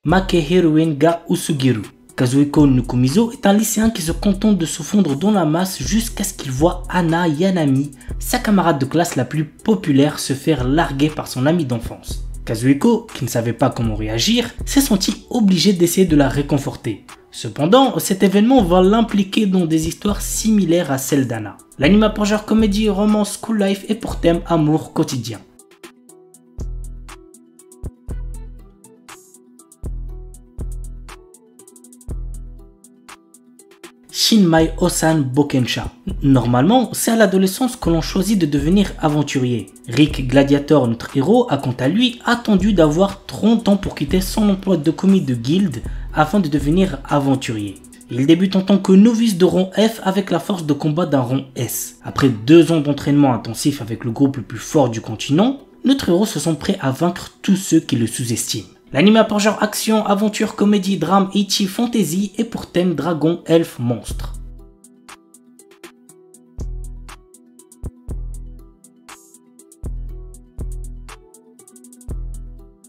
Makehiruin ga Usugiru. Kazuhiko Nukumizo est un lycéen qui se contente de se fondre dans la masse jusqu'à ce qu'il voit Hana Yanami, sa camarade de classe la plus populaire, se faire larguer par son ami d'enfance. Kazuhiko, qui ne savait pas comment réagir, s'est senti obligé d'essayer de la réconforter. Cependant, cet événement va l'impliquer dans des histoires similaires à celles d'Hana. L'anime a pour genre comédie, romance, school life et pour thème amour quotidien. Shinmai Osan Bokensha. Normalement, c'est à l'adolescence que l'on choisit de devenir aventurier. Rick Gladiator, notre héros, a quant à lui attendu d'avoir 30 ans pour quitter son emploi de commis de guilde afin de devenir aventurier. Il débute en tant que novice de rang F avec la force de combat d'un rang S. Après 2 ans d'entraînement intensif avec le groupe le plus fort du continent, notre héros se sent prêt à vaincre tous ceux qui le sous-estiment. L'anime a pour genre action, aventure, comédie, drame, ecchi, fantasy et pour thème dragon, elfe, monstre.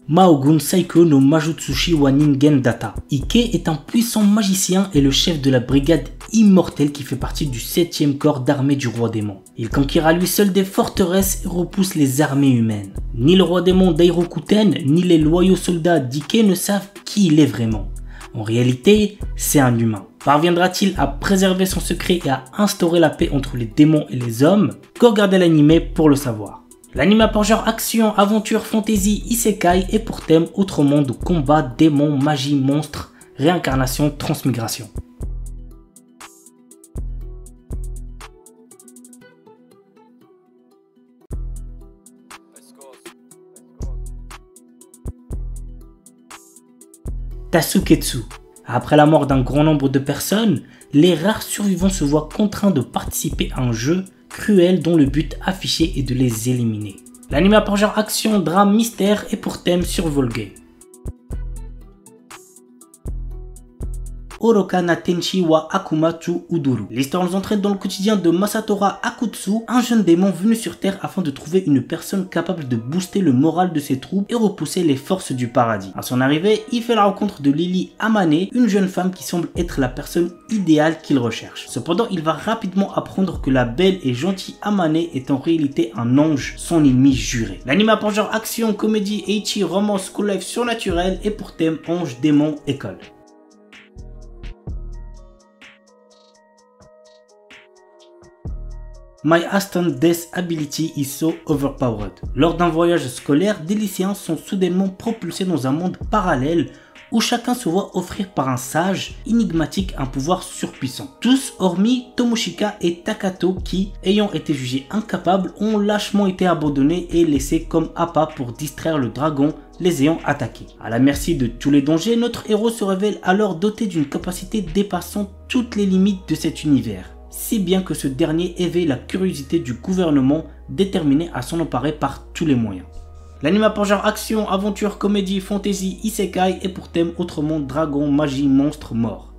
Maogun Saiko no Majutsushi wa Ningen Data. Ike est un puissant magicien et le chef de la brigade immortelle qui fait partie du 7e corps d'armée du roi démon. Il conquiert à lui seul des forteresses et repousse les armées humaines. Ni le roi démon Dairokuten, ni les loyaux soldats d'Ike ne savent qui il est vraiment. En réalité, c'est un humain. Parviendra-t-il à préserver son secret et à instaurer la paix entre les démons et les hommes? Qu'au regarder l'anime pour le savoir. L'anime a pour genre action, aventure, fantasy, isekai et pour thème autre monde, combat, démons, magie, monstres, réincarnation, transmigration. Tasuketsu. Après la mort d'un grand nombre de personnes, les rares survivants se voient contraints de participer à un jeu cruel dont le but affiché est de les éliminer. L'anime a pour genre action, drame, mystère et pour thème survival game. Oroka na Tenshi wa Akumatsu Uduru. L'histoire nous entraîne dans le quotidien de Masatora Akutsu, un jeune démon venu sur Terre afin de trouver une personne capable de booster le moral de ses troupes et repousser les forces du paradis. À son arrivée, il fait la rencontre de Lily Amane, une jeune femme qui semble être la personne idéale qu'il recherche. Cependant, il va rapidement apprendre que la belle et gentille Amane est en réalité un ange, son ennemi juré. L'anime a pour genre action, comédie, ecchi, romance, school life surnaturel et pour thème ange, démon, école. My Aston Death Ability is so overpowered. Lors d'un voyage scolaire, des lycéens sont soudainement propulsés dans un monde parallèle où chacun se voit offrir par un sage énigmatique un pouvoir surpuissant. Tous hormis Tomoshika et Takato qui, ayant été jugés incapables, ont lâchement été abandonnés et laissés comme appât pour distraire le dragon les ayant attaqués. À la merci de tous les dangers, notre héros se révèle alors doté d'une capacité dépassant toutes les limites de cet univers. Si bien que ce dernier éveille la curiosité du gouvernement déterminé à s'en emparer par tous les moyens. L'anime a pour genre action, aventure, comédie, fantasy, isekai et pour thème autrement dragon, magie, monstre, mort.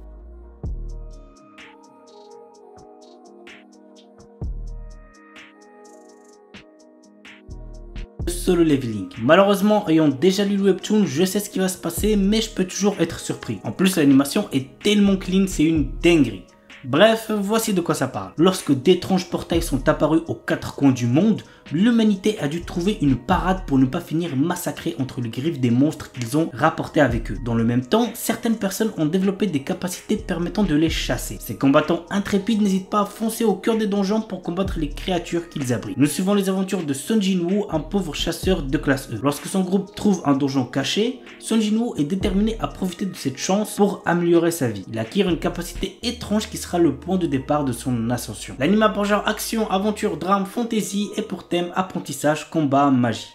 Solo Leveling. Malheureusement, ayant déjà lu le webtoon, je sais ce qui va se passer, mais je peux toujours être surpris. En plus, l'animation est tellement clean, c'est une dinguerie. Bref, voici de quoi ça parle. Lorsque d'étranges portails sont apparus aux 4 coins du monde, l'humanité a dû trouver une parade pour ne pas finir massacrée entre les griffes des monstres qu'ils ont rapportés avec eux. Dans le même temps, certaines personnes ont développé des capacités permettant de les chasser. Ces combattants intrépides n'hésitent pas à foncer au cœur des donjons pour combattre les créatures qu'ils abritent. Nous suivons les aventures de Son Jinwoo, un pauvre chasseur de classe E. Lorsque son groupe trouve un donjon caché, Son Jinwoo est déterminé à profiter de cette chance pour améliorer sa vie. Il acquiert une capacité étrange qui sera le point de départ de son ascension. L'anime a pour genre action, aventure, drame, fantasy et pour thème apprentissage, combat, magie.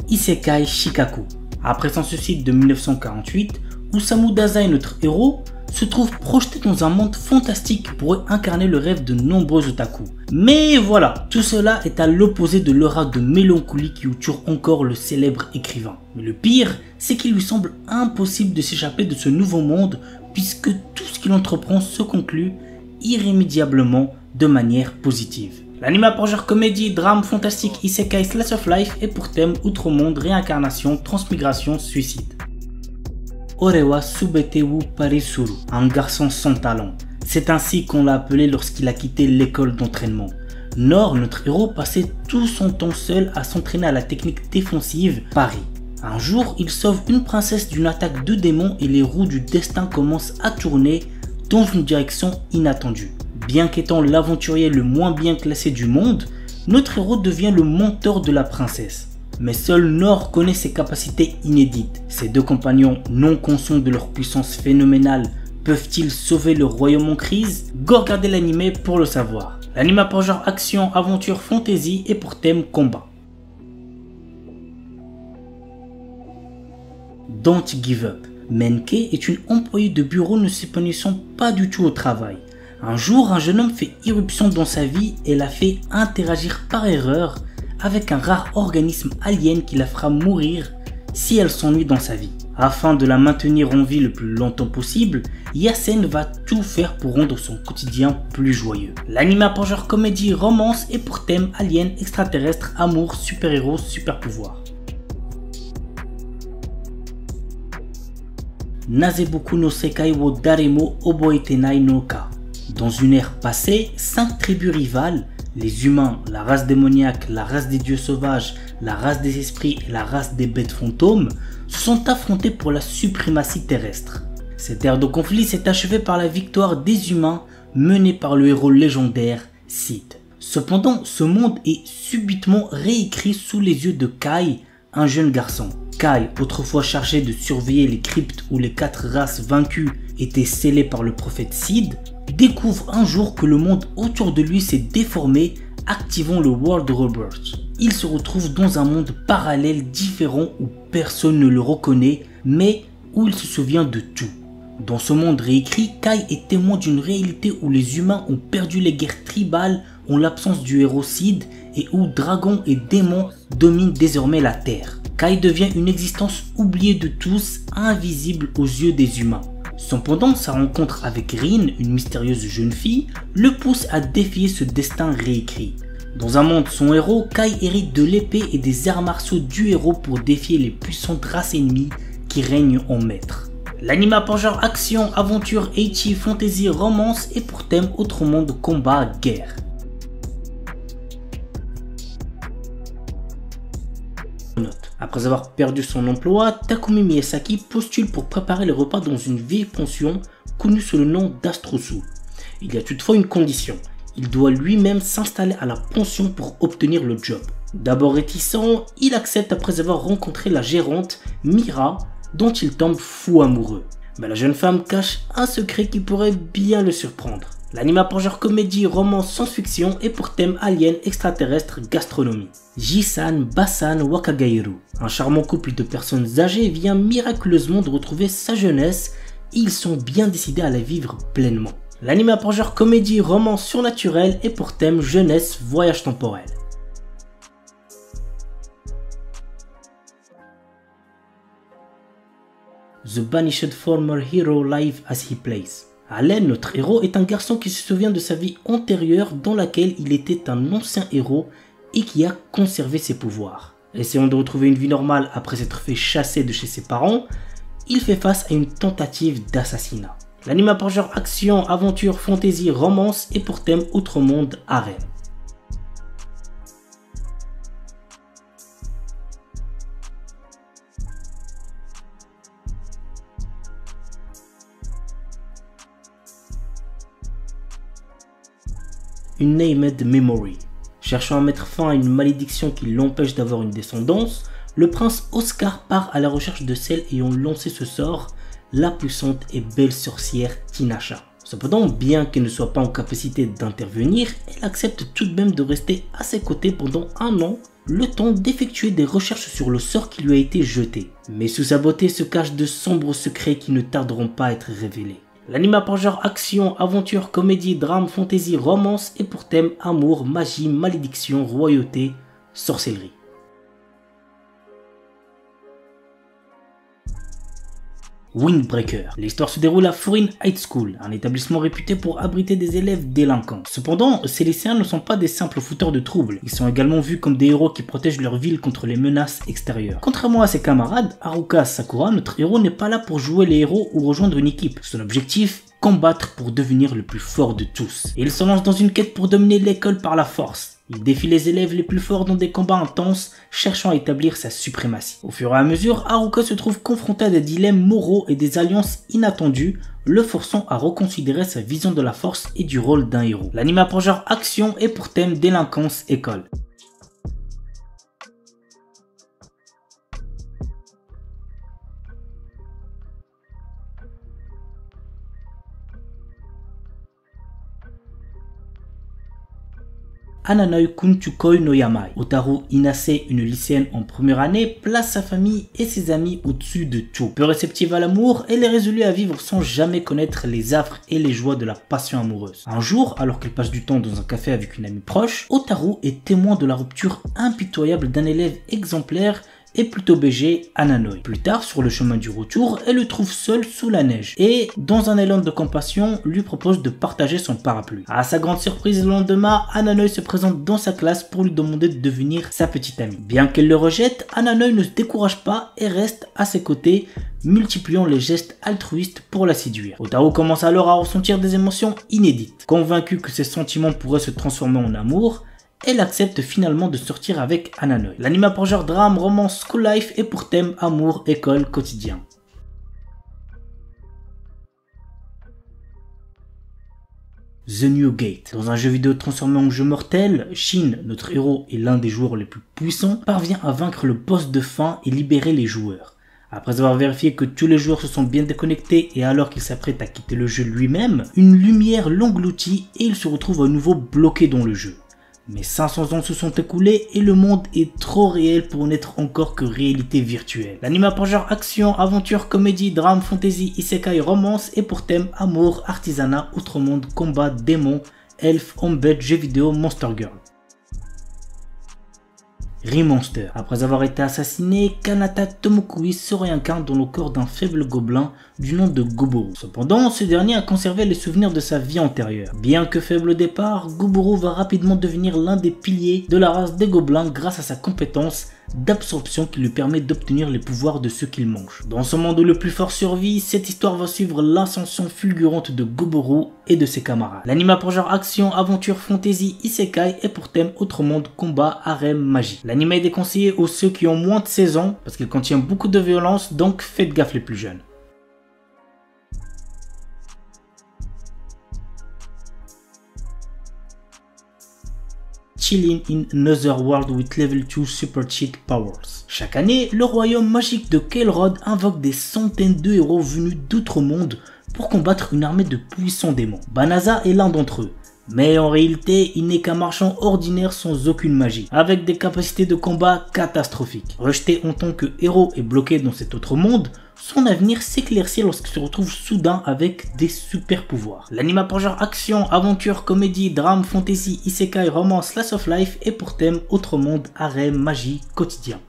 Isekai Shikaku. Après son suicide de 1948, Osamu Dazai, notre héros, se trouve projeté dans un monde fantastique qui pourrait incarner le rêve de nombreux otaku. Mais voilà, tout cela est à l'opposé de l'aura de mélancolie qui entoure encore le célèbre écrivain. Mais le pire, c'est qu'il lui semble impossible de s'échapper de ce nouveau monde puisque tout ce qu'il entreprend se conclut irrémédiablement de manière positive. L'anime pour genre comédie, drame, fantastique, isekai, slice of life et pour thème outre-monde, réincarnation, transmigration, suicide. Orewa Subete wu Parisuru, un garçon sans talent. C'est ainsi qu'on l'a appelé lorsqu'il a quitté l'école d'entraînement. Nor, notre héros, passait tout son temps seul à s'entraîner à la technique défensive Pari. Un jour, il sauve une princesse d'une attaque de démons et les roues du destin commencent à tourner dans une direction inattendue. Bien qu'étant l'aventurier le moins bien classé du monde, notre héros devient le mentor de la princesse. Mais seul Nor connaît ses capacités inédites. Ses deux compagnons, non conscients de leur puissance phénoménale, peuvent-ils sauver le royaume en crise? Go regarder l'anime pour le savoir. L'anime pour genre action, aventure, fantasy et pour thème combat. Don't give up. Menke est une employée de bureau ne s'épanouissant pas du tout au travail. Un jour, un jeune homme fait irruption dans sa vie et la fait interagir par erreur avec un rare organisme alien qui la fera mourir si elle s'ennuie dans sa vie. Afin de la maintenir en vie le plus longtemps possible, Yasen va tout faire pour rendre son quotidien plus joyeux. L'anime pour genre comédie, romance et pour thème alien, extraterrestre, amour, super-héros, super-pouvoir. Nazeboku no Sekai wo Daremo Oboetenai no Ka. Dans une ère passée, 5 tribus rivales, les humains, la race démoniaque, la race des dieux sauvages, la race des esprits et la race des bêtes fantômes, se sont affrontés pour la suprématie terrestre. Cette ère de conflit s'est achevée par la victoire des humains menée par le héros légendaire Sid. Cependant, ce monde est subitement réécrit sous les yeux de Kai, un jeune garçon. Kai, autrefois chargé de surveiller les cryptes où les 4 races vaincues étaient scellées par le prophète Sid, découvre un jour que le monde autour de lui s'est déformé, activant le World Rebirth. Il se retrouve dans un monde parallèle différent où personne ne le reconnaît, mais où il se souvient de tout. Dans ce monde réécrit, Kai est témoin d'une réalité où les humains ont perdu les guerres tribales en l'absence du héros Sid et où dragons et démons dominent désormais la Terre. Kai devient une existence oubliée de tous, invisible aux yeux des humains. Cependant, sa rencontre avec Rin, une mystérieuse jeune fille, le pousse à défier ce destin réécrit. Dans un monde sans héros, Kai hérite de l'épée et des arts martiaux du héros pour défier les puissantes races ennemies qui règnent en maître. L'anime pour genre action, aventure, ecchi, fantasy, romance et pour thème autre monde, combat, guerre. Après avoir perdu son emploi, Takumi Miyazaki postule pour préparer les repas dans une vieille pension connue sous le nom d'Astrosu. Il y a toutefois une condition, il doit lui-même s'installer à la pension pour obtenir le job. D'abord réticent, il accepte après avoir rencontré la gérante Mira, dont il tombe fou amoureux. Mais la jeune femme cache un secret qui pourrait bien le surprendre. L'anime pour genre comédie, romance, science-fiction et pour thème alien, extraterrestre, gastronomie. Jisan, Basan, Wakagairu. Un charmant couple de personnes âgées vient miraculeusement de retrouver sa jeunesse et ils sont bien décidés à la vivre pleinement. L'anime pour genre comédie, romance, surnaturel et pour thème jeunesse, voyage temporel. The Banished Former Hero Live as He Plays. Allen, notre héros, est un garçon qui se souvient de sa vie antérieure dans laquelle il était un ancien héros et qui a conservé ses pouvoirs. Essayant de retrouver une vie normale après s'être fait chasser de chez ses parents, il fait face à une tentative d'assassinat. L'anime pour genre action, aventure, fantasy, romance et pour thème outre monde, harem. Une Named Memory. Cherchant à mettre fin à une malédiction qui l'empêche d'avoir une descendance, le prince Oscar part à la recherche de celle ayant lancé ce sort, la puissante et belle sorcière Tinasha. Cependant, bien qu'elle ne soit pas en capacité d'intervenir, elle accepte tout de même de rester à ses côtés pendant un an, le temps d'effectuer des recherches sur le sort qui lui a été jeté. Mais sous sa beauté se cachent de sombres secrets qui ne tarderont pas à être révélés. L'anime pour genre action, aventure, comédie, drame, fantasy, romance et pour thème amour, magie, malédiction, royauté, sorcellerie. Windbreaker. L'histoire se déroule à Furin High School, un établissement réputé pour abriter des élèves délinquants. Cependant, ces lycéens ne sont pas des simples fouteurs de troubles, ils sont également vus comme des héros qui protègent leur ville contre les menaces extérieures. Contrairement à ses camarades, Haruka Sakura, notre héros n'est pas là pour jouer les héros ou rejoindre une équipe. Son objectif, combattre pour devenir le plus fort de tous. Et il se lance dans une quête pour dominer l'école par la force. Il défie les élèves les plus forts dans des combats intenses, cherchant à établir sa suprématie. Au fur et à mesure, Haruka se trouve confronté à des dilemmes moraux et des alliances inattendues, le forçant à reconsidérer sa vision de la force et du rôle d'un héros. L'anime a pour genre action et pour thème délinquance école. Ananoi Kunchukoi no Yamai. Otaru Inase, une lycéenne en première année, place sa famille et ses amis au-dessus de tout. Peu réceptive à l'amour, elle est résolue à vivre sans jamais connaître les affres et les joies de la passion amoureuse. Un jour, alors qu'elle passe du temps dans un café avec une amie proche, Otaru est témoin de la rupture impitoyable d'un élève exemplaire et plutôt BG, Ananoi. Plus tard, sur le chemin du retour, elle le trouve seul sous la neige et, dans un élan de compassion, lui propose de partager son parapluie. À sa grande surprise, le lendemain, Ananoi se présente dans sa classe pour lui demander de devenir sa petite amie. Bien qu'elle le rejette, Ananoi ne se décourage pas et reste à ses côtés, multipliant les gestes altruistes pour la séduire. Otaru commence alors à ressentir des émotions inédites. Convaincue que ses sentiments pourraient se transformer en amour, elle accepte finalement de sortir avec Ananoi. L'anime a pour genre drame, romance, school life et pour thème amour, école, quotidien. The New Gate. Dans un jeu vidéo transformé en jeu mortel, Shin, notre héros et l'un des joueurs les plus puissants, parvient à vaincre le boss de fin et libérer les joueurs. Après avoir vérifié que tous les joueurs se sont bien déconnectés et alors qu'il s'apprête à quitter le jeu lui-même, une lumière l'engloutit et il se retrouve à nouveau bloqué dans le jeu. Mais 500 ans se sont écoulés et le monde est trop réel pour n'être encore que réalité virtuelle. L'anime a pour genre action, aventure, comédie, drame, fantasy, isekai, romance et pour thème amour, artisanat, outre monde, combat, démons, elfes, homebed, jeux vidéo, monster girl. Remonster. Après avoir été assassiné, Kanata Tomokui se réincarne dans le corps d'un faible gobelin du nom de Goboro. Cependant, ce dernier a conservé les souvenirs de sa vie antérieure. Bien que faible au départ, Goboro va rapidement devenir l'un des piliers de la race des gobelins grâce à sa compétence d'absorption qui lui permet d'obtenir les pouvoirs de ceux qu'il mange. Dans ce monde où le plus fort survit, cette histoire va suivre l'ascension fulgurante de Goboro et de ses camarades. L'anime a pour genre action, aventure, fantasy, isekai et pour thème autre monde, combat, harem, magie. L'anime est déconseillé aux ceux qui ont moins de 16 ans parce qu'il contient beaucoup de violence, donc faites gaffe les plus jeunes. Chilling in Another World with Level 2 Super Cheat Powers. Chaque année, le royaume magique de Kael'Rod invoque des centaines de héros venus d'outre-monde pour combattre une armée de puissants démons. Banaza est l'un d'entre eux. Mais en réalité, il n'est qu'un marchand ordinaire sans aucune magie, avec des capacités de combat catastrophiques. Rejeté en tant que héros et bloqué dans cet autre monde, son avenir s'éclaircit lorsqu'il se retrouve soudain avec des super pouvoirs. L'anime a pour genre action, aventure, comédie, drame, fantasy, isekai, romance, slice of life et pour thème autre monde, harem, magie, quotidien.